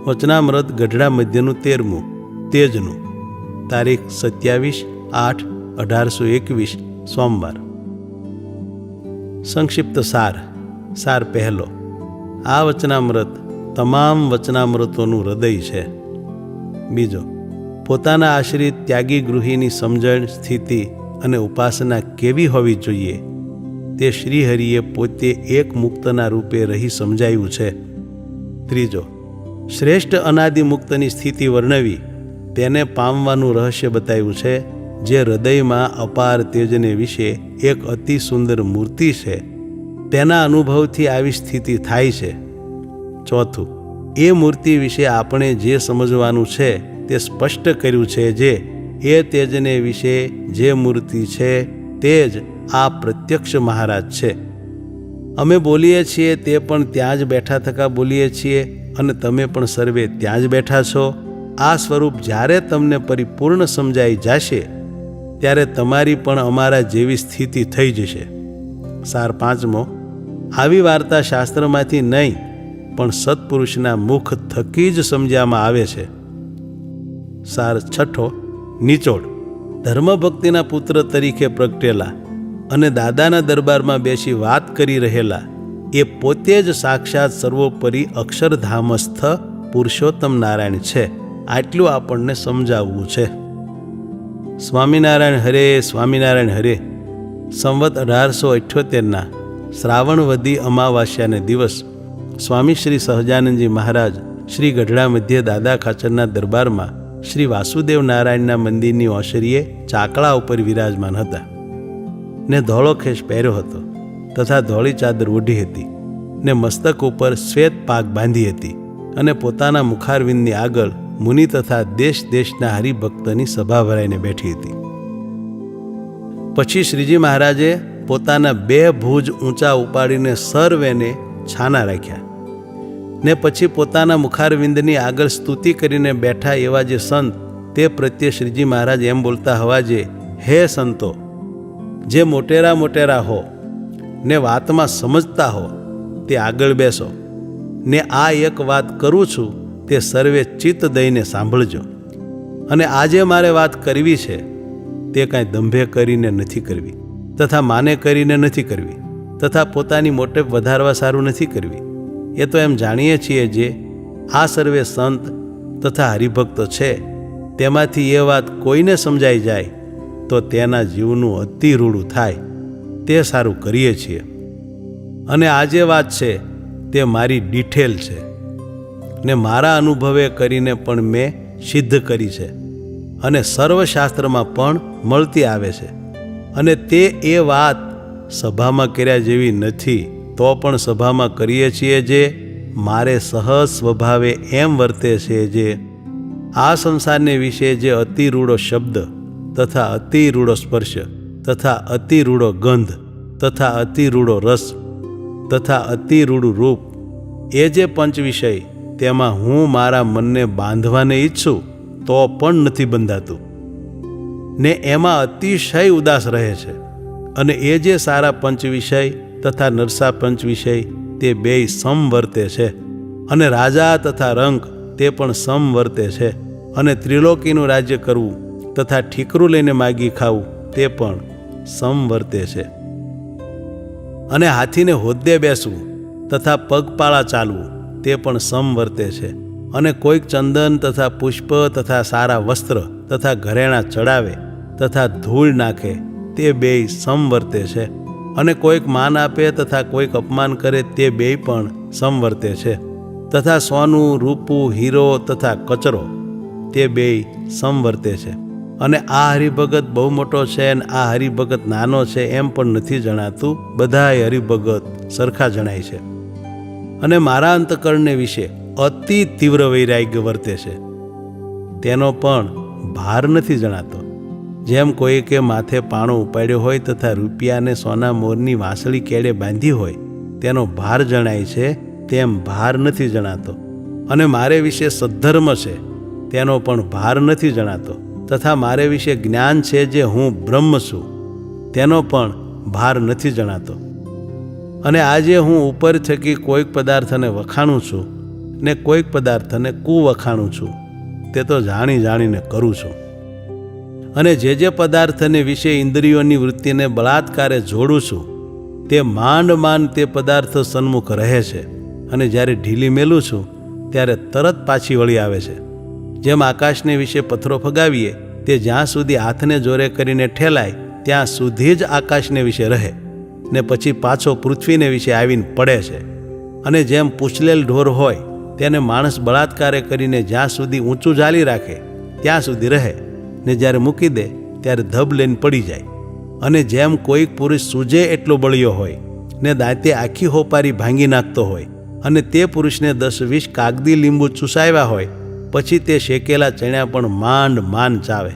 વચનામૃત ગઢડા મધ્યનું 13મું તેજનું, તારીખ 27/8/1821 સોમવાર. સંક્ષિપ્ત સાર પહેલો. આ વચનામૃત તમામ વચનામૃતોનું હૃદય છે. બીજો, પોતાના આશ્રિત ત્યાગી ગૃહીની સમજણ, સ્થિતિ અને ઉપાસના કેવી હોવી જોઈએ તે શ્રીહરિએ પોતે એક મુક્તના રૂપે રહી સમજાયું છે. ત્રીજો, શ્રેષ્ઠ અનાદિ મુક્તની સ્થિતિ વર્ણવી તેને પામવાનું રહસ્ય બતાવ્યું છે, જે હૃદયમાં અપાર તેજને વિશે એક અતિ સુંદર મૂર્તિ છે, તેના અનુભવથી આવી સ્થિતિ થાય છે. ચોથું, એ મૂર્તિ વિશે આપણે જે સમજવાનું છે તે સ્પષ્ટ કર્યું છે, જે એ તેજને વિશે જે મૂર્તિ છે તે જ આ પ્રત્યક્ષ મહારાજ છે. અમે બોલીએ છીએ તે પણ ત્યાં જ બેઠા થકા બોલીએ છીએ, અને તમે પણ સર્વે ત્યાં જ બેઠા છો. આ સ્વરૂપ જ્યારે તમને પરિપૂર્ણ સમજાઈ જશે ત્યારે તમારી પણ અમારા જેવી સ્થિતિ થઈ જશે. સાર પાંચમો. આવી વાર્તા શાસ્ત્રમાંથી નહીં પણ સત્પુરુષના મુખ થકી જ સમજવામાં આવે છે. સાર છઠ્ઠો. નિચોડ. ધર્મભક્તિના પુત્ર તરીકે પ્રગટેલા અને દાદાના દરબારમાં બેસી વાત કરી રહેલા એ પોતે જ સાક્ષાત સર્વોપરી અક્ષરધામસ્થ પુરુષોત્તમ નારાયણ છે. આટલું આપણને સમજાવવું છે. સ્વામિનારાયણ હરે, સ્વામિનારાયણ હરે. સંવત 1878ના શ્રાવણવદી અમાવાસ્યાને દિવસ સ્વામી શ્રી સહજાનંદજી મહારાજ શ્રી ગઢડા મધ્ય દાદા ખાચરના દરબારમાં શ્રી વાસુદેવ નારાયણના મંદિરની ઓસરીએ ચાકળા ઉપર વિરાજમાન હતા ને ધોળો ખેસ પહેર્યો હતો તથા ધોળી ચાદર ઓઢી હતી ને મસ્તક ઉપર શ્વેત પાગ બાંધી હતી અને પોતાના મુખારવિંદની આગળ મુનિ તથા દેશ દેશના હરિભક્તની સભા ભરાઈને બેઠી હતી. પછી શ્રીજી મહારાજે પોતાના 2 ભુજ ઊંચા ઉપાડીને સર્વેને છાના રાખ્યા ને પછી પોતાના મુખારવિંદની આગળ સ્તુતિ કરીને બેઠા એવા જે સંત તે પ્રત્યે શ્રીજી મહારાજ એમ બોલતા હવા જે, હે સંતો, જે મોટેરા મોટેરા હો ને વાતમાં સમજતા હો તે આગળ બેસો ને આ એક વાત કરું છું તે સર્વે ચિત્ત દઈને સાંભળજો. અને આજે મારે વાત કરવી છે તે કાંઈ દંભે કરીને નથી કરવી, તથા માને કરીને નથી કરવી, તથા પોતાની મોટેપ વધારવા સારું નથી કરવી. એ તો એમ જાણીએ છીએ જે આ સર્વે સંત તથા હરિભક્તો છે તેમાંથી એ વાત કોઈને સમજાઈ જાય તો તેના જીવનું અતિ રૂડું થાય તે સારું કરીએ છીએ. અને આ જે વાત છે તે મારી ડિટેલ છે ને મારા અનુભવે કરીને પણ મેં સિદ્ધ કરી છે અને સર્વશાસ્ત્રમાં પણ મળતી આવે છે. અને તે એ વાત સભામાં કર્યા જેવી નથી તો પણ સભામાં કરીએ છીએ, જે મારે સહજ સ્વભાવે એમ વર્તે છે, જે આ સંસારને વિશે જે અતિ રૂડો શબ્દ તથા અતિ રૂડો સ્પર્શ તથા અતિ રૂડો ગંધ તથા અતિ રૂડો રસ તથા અતિ રૂડું રૂપ એ જે પંચ વિષય તેમાં હું મારા મનને બાંધવાને ઈચ્છું તો પણ નથી બંધાતું ને એમાં અતિશય ઉદાસ રહે છે. અને એ જે સારા પંચ વિષય તથા નરસા પંચ વિષય તે 2 સમવર્તે છે, અને રાજા તથા રંક તે પણ સમવર્તે છે, અને ત્રિલોકીનું રાજ્ય કરવું તથા ઠીકરું લઈને માગી ખાવું તે પણ સમવર્તે છે, અને હાથીને હોદ્દે બેસવું તથા પગપાળા ચાલવું તે પણ સમવર્તે છે, અને કોઈક ચંદન તથા પુષ્પ તથા સારા વસ્ત્ર તથા ઘરેણાં ચડાવે તથા ધૂળ નાખે તે 2 સમવર્તે છે, અને કોઈક માન આપે તથા કોઈક અપમાન કરે તે 2 પણ સમવર્તે છે, તથા સોનું, રૂપું, હીરો તથા કચરો તે 2 સમવર્તે છે. અને આ હરિભગત બહુ મોટો છે અને આ હરિભગત નાનો છે એમ પણ નથી જણાતું, બધાય હરિભગત સરખા જણાય છે. અને મારા અંતકરણને વિશે અતિ તીવ્ર વૈરાગ્ય વર્તે છે તેનો પણ ભાર નથી જણાતો. જેમ કોઈકે માથે પાણો ઉપાડ્યો હોય તથા રૂપિયાને સોના મોરની વાંસળી કેળે બાંધી હોય તેનો ભાર જણાય છે, તેમ ભાર નથી જણાતો. અને મારે વિશે સદ્ધર્મ છે તેનો પણ ભાર નથી જણાતો, તથા મારે વિશે જ્ઞાન છે જે હું બ્રહ્મ છું તેનો પણ ભાર નથી જણાતો. અને આજે હું ઉપર થકી કોઈક પદાર્થને વખાણું છું ને કોઈક પદાર્થને કુવખાણું છું, તે તો જાણી જાણીને કરું છું. અને જે પદાર્થને વિશે ઇન્દ્રિયોની વૃત્તિને બળાત્કારે જોડું છું, તે માંડ તે પદાર્થ સન્મુખ રહે છે, અને જ્યારે ઢીલી મેલું છું ત્યારે તરત પાછી વળી આવે છે. જેમ આકાશને વિશે પથ્થરો ફગાવીએ, તે જ્યાં સુધી હાથને જોરે કરીને ઠેલાય ત્યાં સુધી જ આકાશને વિશે રહે, ને પછી પાછો પૃથ્વીને વિશે આવીને પડે છે. અને જેમ પૂછલેલ ઢોર હોય તેને માણસ બળાત્કારે કરીને જ્યાં સુધી ઊંચું ઝાલી રાખે ત્યાં સુધી રહે, ને જ્યારે મૂકી દે ત્યારે ધબ લઈને પડી જાય. અને જેમ કોઈક પુરુષ સૂજે એટલો બળ્યો હોય ને દાંતે આખી હોપારી ભાંગી નાખતો હોય, અને તે પુરુષને 10-20 કાગદી લીંબુ ચૂસાવ્યા હોય, પછી તે શેકેલા ચણ્યા પણ માંડ ચાવે,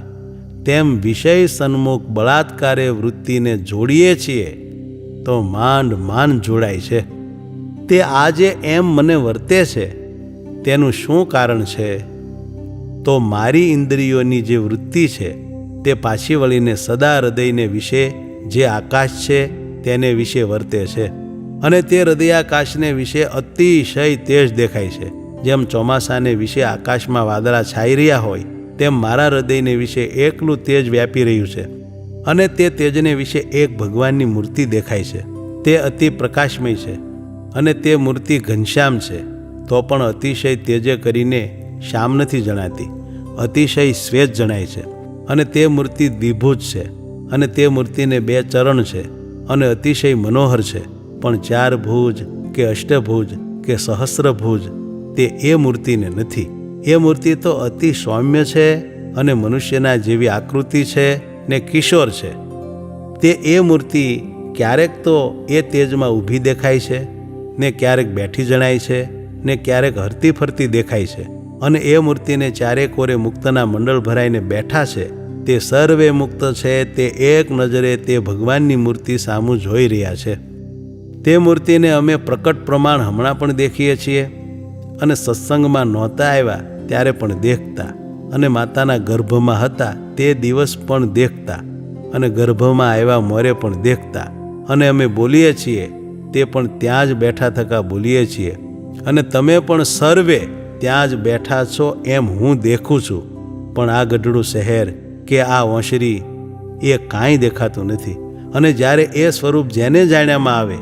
તેમ વિષય સન્મુખ બળાત્કારે વૃત્તિને જોડીએ છીએ તો માંડ જોડાય છે. તે આજે એમ મને વર્તે છે તેનું શું કારણ છે? તો મારી ઇન્દ્રિયોની જે વૃત્તિ છે તે પાછી વળીને સદા હૃદયને વિશે જે આકાશ છે તેને વિશે વર્તે છે. અને તે હૃદયાકાશને વિશે અતિશય તેજ દેખાય છે. જેમ ચોમાસાને વિશે આકાશમાં વાદળા છાઈ રહ્યા હોય, તેમ મારા હૃદયને વિશે એકલું તેજ વ્યાપી રહ્યું છે. અને તે તેજને વિશે એક ભગવાનની મૂર્તિ દેખાય છે. તે અતિ પ્રકાશમય છે, અને તે મૂર્તિ ઘનશ્યામ છે, તો પણ અતિશય તેજે કરીને શ્યામ નથી જણાતી, અતિશય શ્વેત જણાય છે. અને તે મૂર્તિ દ્વિભુજ છે, અને તે મૂર્તિને 2 ચરણ છે, અને અતિશય મનોહર છે. પણ 4 ભુજ કે અષ્ટભુજ કે સહસ્રભુજ તે એ મૂર્તિને નથી. એ મૂર્તિ તો અતિ સૌમ્ય છે, અને મનુષ્યના જેવી આકૃતિ છે ને કિશોર છે. તે એ મૂર્તિ ક્યારેક તો એ તેજમાં ઊભી દેખાય છે, ને ક્યારેક બેઠી જણાય છે, ને ક્યારેક હરતી ફરતી દેખાય છે. અને એ મૂર્તિને ચારે કોરે મુક્તના મંડળ ભરાઈને બેઠા છે. તે સર્વે મુક્ત છે, તે એક નજરે તે ભગવાનની મૂર્તિ સામું જોઈ રહ્યા છે. તે મૂર્તિને અમે પ્રકટ પ્રમાણ હમણાં પણ દેખીએ છીએ, અને સત્સંગમાં નહોતા આવ્યા ત્યારે પણ દેખતા, અને માતાના ગર્ભમાં હતા તે દિવસ પણ દેખતા, અને ગર્ભમાં આવ્યા મોરે પણ દેખતા. અને અમે બોલીએ છીએ તે પણ ત્યાં જ બેઠા થકા બોલીએ છીએ, અને તમે પણ સર્વે ત્યાં જ બેઠા છો એમ હું દેખું છું. પણ આ ગઢડું શહેર કે આ ઓંશરી એ કાંઈ દેખાતું નથી. અને જ્યારે એ સ્વરૂપ જેને જાણ્યામાં આવે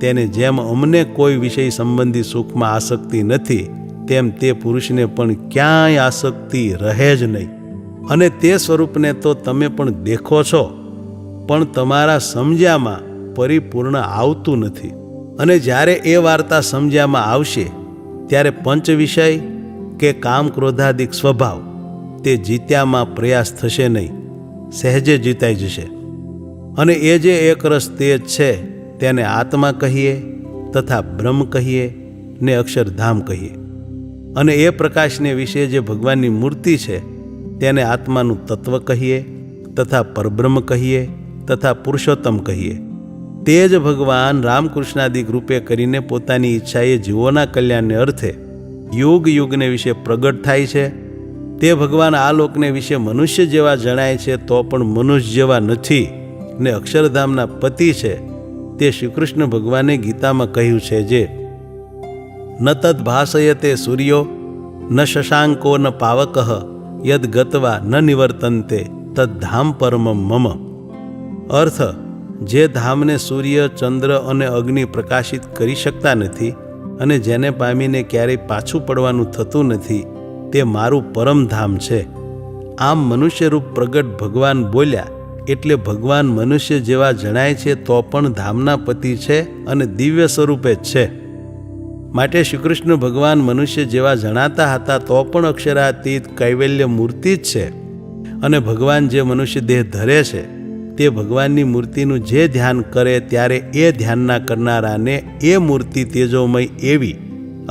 તેને જેમ અમને કોઈ વિષય સંબંધી સુખમાં આસક્તિ નથી, તેમ તે પુરુષને પણ ક્યાંય આસક્તિ રહે જ નહીં. અને તે સ્વરૂપને તો તમે પણ દેખો છો, પણ તમારા સમજ્યામાં પરિપૂર્ણ આવતું નથી. અને જ્યારે એ વાર્તા સમજ્યામાં આવશે ત્યારે પંચ વિષય કે કામ ક્રોધાદિક સ્વભાવ તે જીત્યામાં પ્રયાસ થશે નહીં, સહેજે જીતાઈ જશે. અને એ જે એકરસ તેજ છે તેને આત્મા કહીએ, તથા બ્રહ્મ કહીએ, ને અક્ષરધામ કહીએ. અને એ પ્રકાશને વિશે જે ભગવાનની મૂર્તિ છે તેને આત્માનું તત્વ કહીએ, તથા પરબ્રહ્મ કહીએ, તથા પુરુષોત્તમ કહીએ. તે જ ભગવાન રામકૃષ્ણાદિક રૂપે કરીને પોતાની ઈચ્છાએ જીવોના કલ્યાણને અર્થે યુગ યુગને વિશે પ્રગટ થાય છે. તે ભગવાન આ લોકને વિશે મનુષ્ય જેવા જણાય છે, તો પણ મનુષ્ય જેવા નથી, ને અક્ષરધામના પતિ છે. તે શ્રીકૃષ્ણ ભગવાને ગીતામાં કહ્યું છે જે ન તદ ભાસયતે સૂર્યો ન શશાંકો ન પાવકઃ યદ ગત્વા ન નિવર્તન્તે તદ ધામ પરમમ મમ. અર્થ, જે ધામને સૂર્ય, ચંદ્ર અને અગ્નિ પ્રકાશિત કરી શકતા નથી, અને જેને પામીને ક્યારેય પાછું પડવાનું થતું નથી, તે મારું પરમ ધામ છે. આમ મનુષ્યરૂપ પ્રગટ ભગવાન બોલ્યા એટલે ભગવાન મનુષ્ય જેવા જણાય છે, તો પણ ધામના પતિ છે અને દિવ્ય સ્વરૂપે જ છે. માટે શ્રીકૃષ્ણ ભગવાન મનુષ્ય જેવા જણાતા હતા, તો પણ અક્ષરાતીત કૈવલ્ય મૂર્તિ જ છે. અને ભગવાન જે મનુષ્ય દેહ ધરે છે તે ભગવાનની મૂર્તિનું જે ધ્યાન કરે ત્યારે એ ધ્યાનના કરનારાને એ મૂર્તિ તેજોમય એવી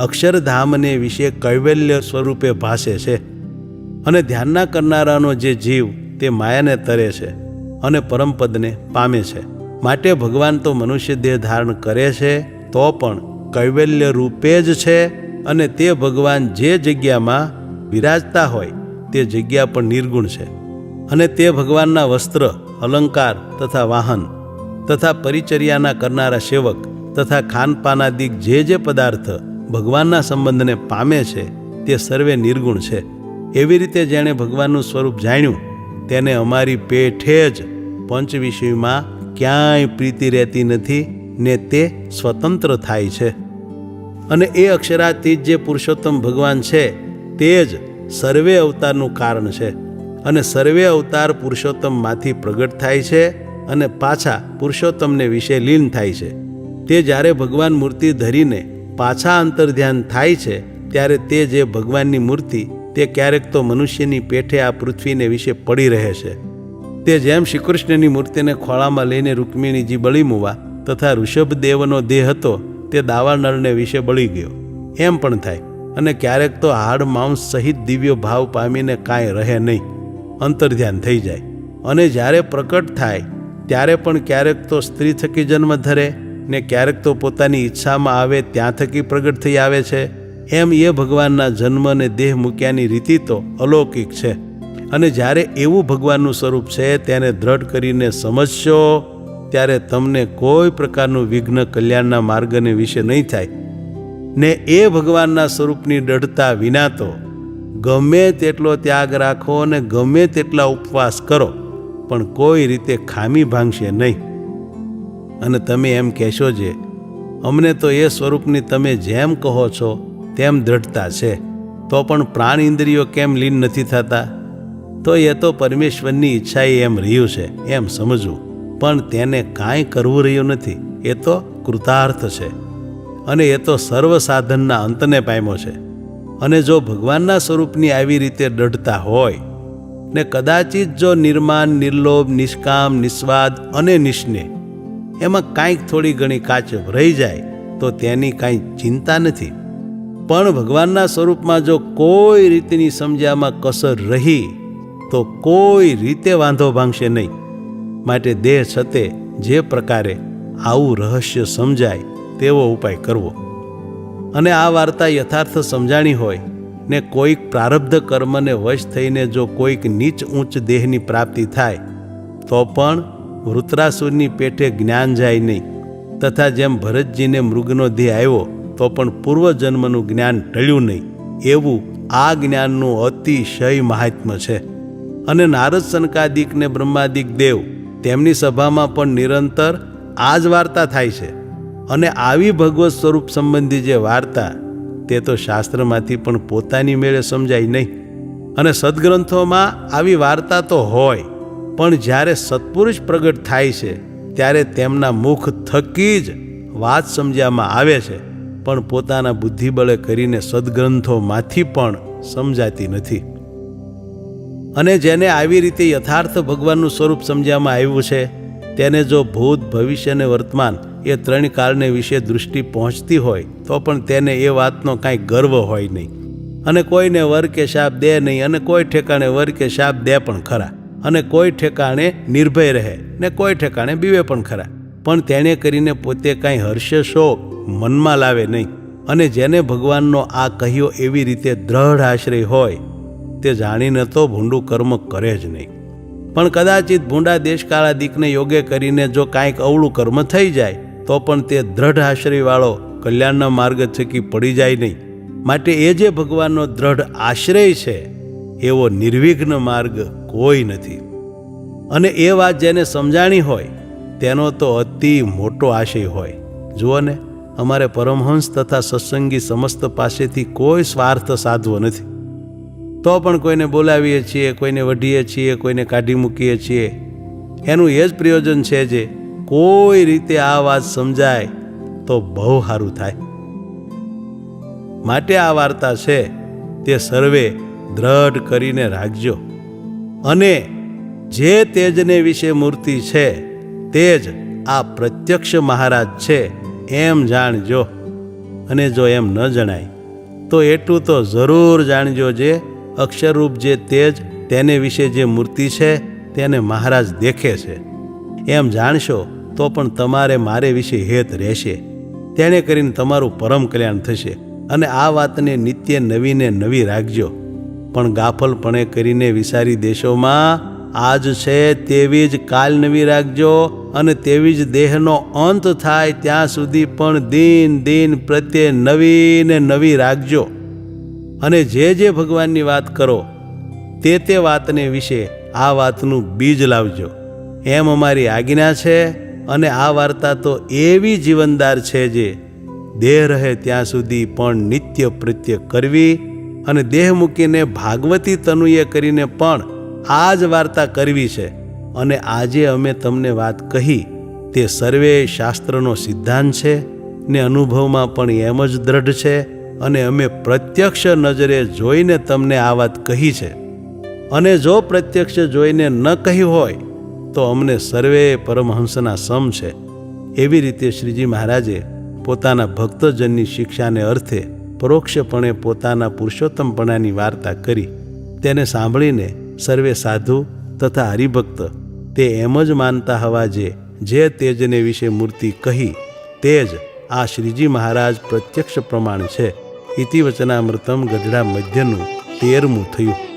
અક્ષરધામને વિશે કૈવલ્ય સ્વરૂપે ભાસે છે. અને ધ્યાનના કરનારાનો જે જીવ તે માયાને તરે છે અને પરમપદને પામે છે. માટે ભગવાન તો મનુષ્ય દેહ ધારણ કરે છે, તો પણ કૈવલ્ય રૂપે જ છે. અને તે ભગવાન જે જગ્યામાં વિરાજતા હોય તે જગ્યા પણ નિર્ગુણ છે. અને તે ભગવાનના વસ્ત્ર, અલંકાર તથા વાહન તથા પરિચર્યાના કરનારા સેવક તથા ખાનપાનાદિક જે પદાર્થ ભગવાનના સંબંધને પામે છે તે સર્વે નિર્ગુણ છે. એવી રીતે જેણે ભગવાનનું સ્વરૂપ જાણ્યું તેને અમારી પેઠે જ પંચ વિષયમાં ક્યાંય પ્રીતિ રહેતી નથી ને તે સ્વતંત્ર થાય છે. અને એ અક્ષરાતીત જે પુરુષોત્તમ ભગવાન છે તે જ સર્વે અવતારનું કારણ છે. અને સર્વે અવતાર પુરુષોત્તમમાંથી પ્રગટ થાય છે અને પાછા પુરુષોત્તમને વિશે લીન થાય છે. તે જ્યારે ભગવાન મૂર્તિ ધરીને પાછા અંતર્ધ્યાન થાય છે ત્યારે તે જે ભગવાનની મૂર્તિ તે ક્યારેક તો મનુષ્યની પેઠે આ પૃથ્વીને વિશે પડી રહે છે. તે જેમ શ્રીકૃષ્ણની મૂર્તિને ખોળામાં લઈને રૂકમિણીજી બળી મૂવા તથા ઋષભદેવનો દેહ હતો તે દાવાનળને વિશે બળી ગયો એમ પણ થાય. અને ક્યારેક તો હાડ માંસ સહિત દિવ્ય ભાવ પામીને કાંઈ રહે નહીં, અંતર્ધ્યાન થઈ જાય. અને જ્યારે પ્રકટ થાય ત્યારે પણ ક્યારેક તો સ્ત્રી થકી જન્મ ધરે ને ક્યારેક તો પોતાની ઈચ્છામાં આવે ત્યાં થકી પ્રગટ થઈ આવે છે. એમ એ ભગવાનના જન્મ અને દેહ મૂક્યાની રીતિ તો અલૌકિક છે. અને જ્યારે એવું ભગવાનનું સ્વરૂપ છે તેને દ્રઢ કરીને સમજશો ત્યારે તમને કોઈ પ્રકારનું વિઘ્ન કલ્યાણના માર્ગને વિશે નહીં થાય. ને એ ભગવાનના સ્વરૂપની દૃઢતા વિના તો ગમે તેટલો ત્યાગ રાખો અને ગમે તેટલા ઉપવાસ કરો પણ કોઈ રીતે ખામી ભાંગશે નહીં. અને તમે એમ કહેશો જે અમને તો એ સ્વરૂપની તમે જેમ કહો છો તેમ દ્રઢતા છે તો પણ પ્રાણ ઇન્દ્રિયો કેમ લીન નથી થતા? તો એ તો પરમેશ્વરની ઈચ્છાએ એમ રહ્યું છે એમ સમજવું, પણ તેને કાંઈ કરવું રહ્યું નથી. એ તો કૃતાર્થ છે અને એ તો સર્વ સાધનના અંતને પામ્યો છે. અને જો ભગવાનના સ્વરૂપની આવી રીતે દૃઢતા હોય ને કદાચિત જો નિર્માન, નિર્લોભ, નિષ્કામ, નિસ્વાદ અને નિષ્નેહ એમાં કાંઈક થોડી ઘણી કાચપ રહી જાય તો તેની કાંઈ ચિંતા નથી. પણ ભગવાનના સ્વરૂપમાં જો કોઈ રીતની સમજ્યામાં કસર રહી તો કોઈ રીતે વાંધો ભાંગશે નહીં. માટે દેહ છતે જે પ્રકારે આવું રહસ્ય સમજાય તેવો ઉપાય કરવો. અને આ વાર્તા યથાર્થ સમજાણી હોય ને કોઈક પ્રારબ્ધ કર્મને વશ થઈને જો કોઈક નીચ ઊંચ દેહની પ્રાપ્તિ થાય તો પણ વૃત્રાસુરની પેઠે જ્ઞાન જાય નહીં. તથા જેમ ભરતજીને મૃગનો દેહ આવ્યો તો પણ પૂર્વજન્મનું જ્ઞાન ટળ્યું નહીં, એવું આ જ્ઞાનનું અતિશય મહાત્મ્ય છે. અને નારદ સનકાદિક ને બ્રહ્માદિક દેવ તેમની સભામાં પણ નિરંતર આ જ વાર્તા થાય છે. અને આવી ભગવત સ્વરૂપ સંબંધી જે વાર્તા તે તો શાસ્ત્રમાંથી પણ પોતાની મેળે સમજાય નહીં. અને સદગ્રંથોમાં આવી વાર્તા તો હોય પણ જ્યારે સત્પુરુષ પ્રગટ થાય છે ત્યારે તેમના મુખ થકી જ વાત સમજ્યામાં આવે છે, પણ પોતાના બુદ્ધિબળે કરીને સદગ્રંથોમાંથી પણ સમજાતી નથી. અને જેને આવી રીતે યથાર્થ ભગવાનનું સ્વરૂપ સમજ્યામાં આવ્યું છે તેને જો ભૂત, ભવિષ્ય અને વર્તમાન એ ત્રણ કાળને વિશે દૃષ્ટિ પહોંચતી હોય તો પણ તેને એ વાતનો કાંઈ ગર્વ હોય નહીં. અને કોઈને વર કે શાપ દે નહીં, અને કોઈ ઠેકાણે વર કે શાપ દે પણ ખરા, અને કોઈ ઠેકાણે નિર્ભય રહે ને કોઈ ઠેકાણે બીવે પણ ખરા, પણ તેણે કરીને પોતે કાંઈ હર્ષ શોક મનમાં લાવે નહીં. અને જેને ભગવાનનો આ કહ્યો એવી રીતે દ્રઢ આશ્રય હોય તે જાણીને તો ભૂંડું કર્મ કરે જ નહીં. પણ કદાચિત ભૂંડા દેશકાળાદિકને યોગે કરીને જો કાંઈક અવળું કર્મ થઈ જાય તો પણ તે દ્રઢ આશ્રયવાળો કલ્યાણના માર્ગ થકી પડી જાય નહીં. માટે એ જે ભગવાનનો દ્રઢ આશ્રય છે એવો નિર્વિઘ્ન માર્ગ કોઈ નથી. અને એ વાત જેને સમજાણી હોય તેનો તો અતિ મોટો આશય હોય. જુઓ ને, અમારે પરમહંસ તથા સત્સંગી સમસ્ત પાસેથી કોઈ સ્વાર્થ સાધવો નથી. તો પણ કોઈને બોલાવીએ છીએ, કોઈને વઢીએ છીએ, કોઈને કાઢી મૂકીએ છીએ. એનું એ જ પ્રયોજન છે જે કોઈ રીતે આ વાત સમજાય તો બહુ સારું થાય. માટે આ વાર્તા છે તે સર્વે દ્રઢ કરીને રાખજો. અને જે તેજને વિશે મૂર્તિ છે તે જ આ પ્રત્યક્ષ મહારાજ છે એમ જાણજો. અને જો એમ ન જણાય તો એટલું તો જરૂર જાણજો જે અક્ષરરૂપ જે તેજ તેને વિશે જે મૂર્તિ છે તેને મહારાજ દેખે છે. એમ જાણશો તો પણ તમારે મારે વિશે હેત રહેશે. તેને કરીને તમારું પરમ કલ્યાણ થશે. અને આ વાતને નિત્ય નવીને નવી રાખજો. પણ ગાફલપણે કરીને વિસારી દેશોમાં આજ છે તેવી જ કાલ નવી રાખજો, અને તેવી જ દેહનો અંત થાય ત્યાં સુધી પણ દિન દિન પ્રત્યે નવી ને નવી રાખજો. અને જે ભગવાનની વાત કરો તે વાતને વિશે આ વાતનું બીજ લાવજો, એમ અમારી આજ્ઞા છે. અને આ વાર્તા તો એવી જીવનદાર છે જે દેહ રહે ત્યાં સુધી પણ નિત્ય પ્રત્ય કરવી, અને દેહ મૂકીને ભાગવતી તનુએ કરીને પણ આ જ વાર્તા કરવી છે. અને આજે અમે તમને વાત કહી તે સર્વે શાસ્ત્રનો સિદ્ધાંત છે ને અનુભવમાં પણ એમ જ દ્રઢ છે. અને અમે પ્રત્યક્ષ નજરે જોઈને તમને આ વાત કહી છે. અને જો પ્રત્યક્ષ જોઈને ન કહી હોય તો અમને સર્વે પરમહંસના સમ છે. એવી રીતે શ્રીજી મહારાજે પોતાના ભક્તજનની શિક્ષાને અર્થે પરોક્ષપણે પોતાના પુરુષોત્તમપણાની વાર્તા કરી. તેને સાંભળીને સર્વે સાધુ તથા હરિભક્ત તે એમ જ માનતા હવા જે તેજને વિશે મૂર્તિ કહી તે જ આ શ્રીજી મહારાજ પ્રત્યક્ષ પ્રમાણ છે. ઇતિ વચનામૃતમ ગઢડા મધ્યનું 13મું થયું.